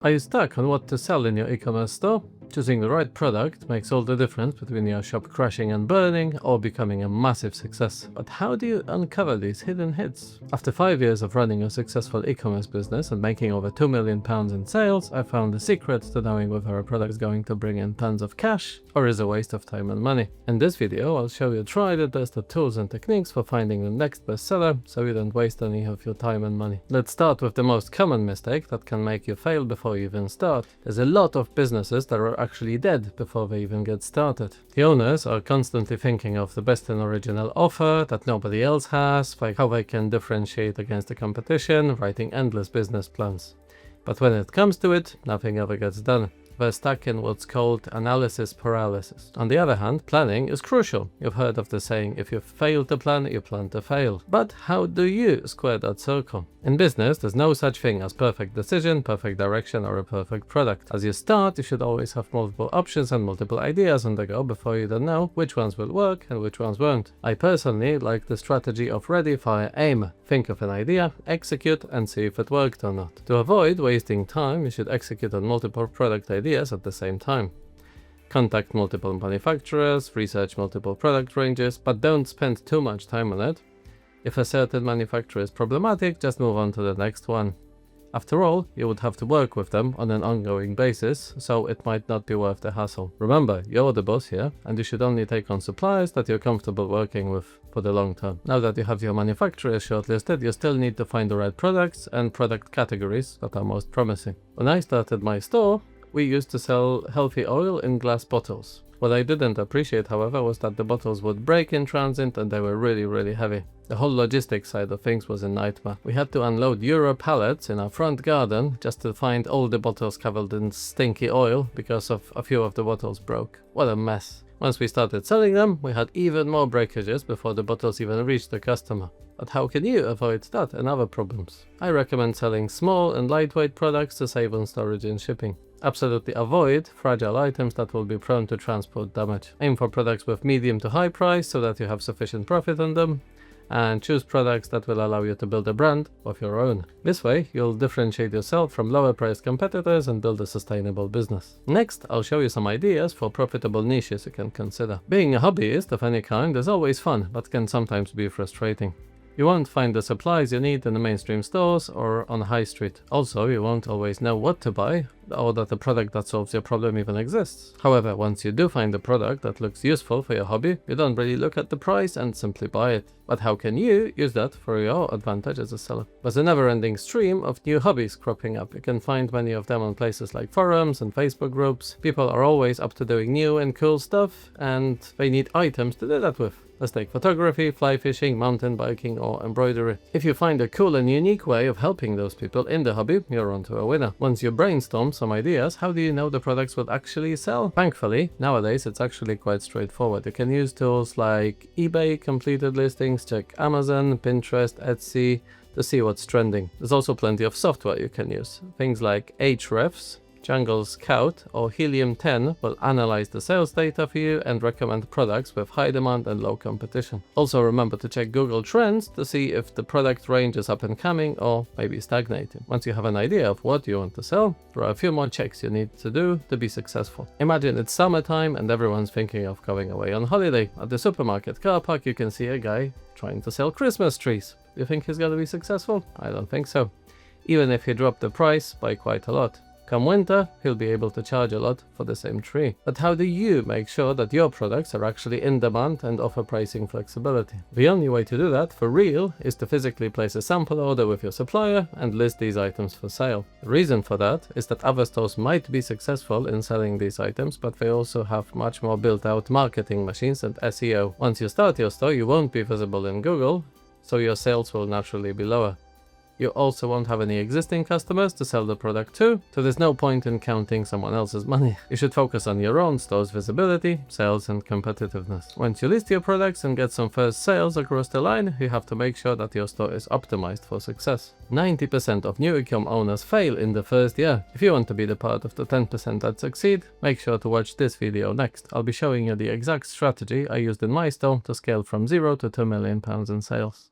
Are you stuck on what to sell in your e-commerce store? Choosing the right product makes all the difference between your shop crashing and burning or becoming a massive success. But how do you uncover these hidden hits? After 5 years of running a successful e-commerce business and making over £2 million in sales, I found the secret to knowing whether a product is going to bring in tons of cash or is a waste of time and money. In this video, I'll show you tried and tested tools and techniques for finding the next bestseller so you don't waste any of your time and money. Let's start with the most common mistake that can make you fail before you even start. There's a lot of businesses that are actually dead before they even get started. The owners are constantly thinking of the best and original offer that nobody else has, like how they can differentiate against the competition, writing endless business plans. But when it comes to it, nothing ever gets done. They're stuck in what's called analysis paralysis. On the other hand, planning is crucial. You've heard of the saying, if you fail to plan, you plan to fail. But how do you square that circle? In business, there's no such thing as perfect decision, perfect direction, or a perfect product. As you start, you should always have multiple options and multiple ideas on the go before you don't know which ones will work and which ones won't. I personally like the strategy of ready, fire, aim. Think of an idea, execute, and see if it worked or not. To avoid wasting time, you should execute on multiple product ideas at the same time. Contact multiple manufacturers, research multiple product ranges, but don't spend too much time on it. If a certain manufacturer is problematic, just move on to the next one. After all, you would have to work with them on an ongoing basis, so it might not be worth the hassle. Remember, you're the boss here, and you should only take on suppliers that you're comfortable working with for the long term. Now that you have your manufacturers shortlisted, you still need to find the right products and product categories that are most promising. When I started my store, we used to sell healthy oil in glass bottles. What I didn't appreciate, however, was that the bottles would break in transit and they were really heavy. The whole logistics side of things was a nightmare. We had to unload Euro pallets in our front garden just to find all the bottles covered in stinky oil because of a few of the bottles broke. What a mess. Once we started selling them, we had even more breakages before the bottles even reached the customer. But how can you avoid that and other problems? I recommend selling small and lightweight products to save on storage and shipping. Absolutely avoid fragile items that will be prone to transport damage. Aim for products with medium to high price so that you have sufficient profit on them, and choose products that will allow you to build a brand of your own. This way, you'll differentiate yourself from lower priced competitors and build a sustainable business. Next, I'll show you some ideas for profitable niches you can consider. Being a hobbyist of any kind is always fun, but can sometimes be frustrating. You won't find the supplies you need in the mainstream stores or on high street. Also, you won't always know what to buy or that the product that solves your problem even exists. However, once you do find a product that looks useful for your hobby, you don't really look at the price and simply buy it. But how can you use that for your advantage as a seller? There's a never-ending stream of new hobbies cropping up. You can find many of them on places like forums and Facebook groups. People are always up to doing new and cool stuff, and they need items to do that with. Let's take photography, fly fishing, mountain biking, or embroidery. If you find a cool and unique way of helping those people in the hobby, you're onto a winner. Once you brainstorm some ideas, how do you know the products will actually sell? Thankfully, nowadays it's actually quite straightforward. You can use tools like eBay, completed listings, check Amazon, Pinterest, Etsy to see what's trending. There's also plenty of software you can use. Things like Ahrefs, Jungle Scout, or Helium 10 will analyze the sales data for you and recommend products with high demand and low competition. Also remember to check Google Trends to see if the product range is up and coming or maybe stagnating. Once you have an idea of what you want to sell, there are a few more checks you need to do to be successful. Imagine it's summertime and everyone's thinking of going away on holiday. At the supermarket car park you can see a guy trying to sell Christmas trees. You think he's going to be successful? I don't think so. Even if he dropped the price by quite a lot. Come winter, he'll be able to charge a lot for the same tree. But how do you make sure that your products are actually in demand and offer pricing flexibility? The only way to do that for real is to physically place a sample order with your supplier and list these items for sale. The reason for that is that other stores might be successful in selling these items, but they also have much more built out marketing machines and SEO. Once you start your store, you won't be visible in Google, so your sales will naturally be lower. You also won't have any existing customers to sell the product to, so there's no point in counting someone else's money. You should focus on your own store's visibility, sales, and competitiveness. Once you list your products and get some first sales across the line, you have to make sure that your store is optimized for success. 90% of new e-com owners fail in the first year. If you want to be the part of the 10% that succeed, make sure to watch this video next. I'll be showing you the exact strategy I used in my store to scale from 0 to £2 million in sales.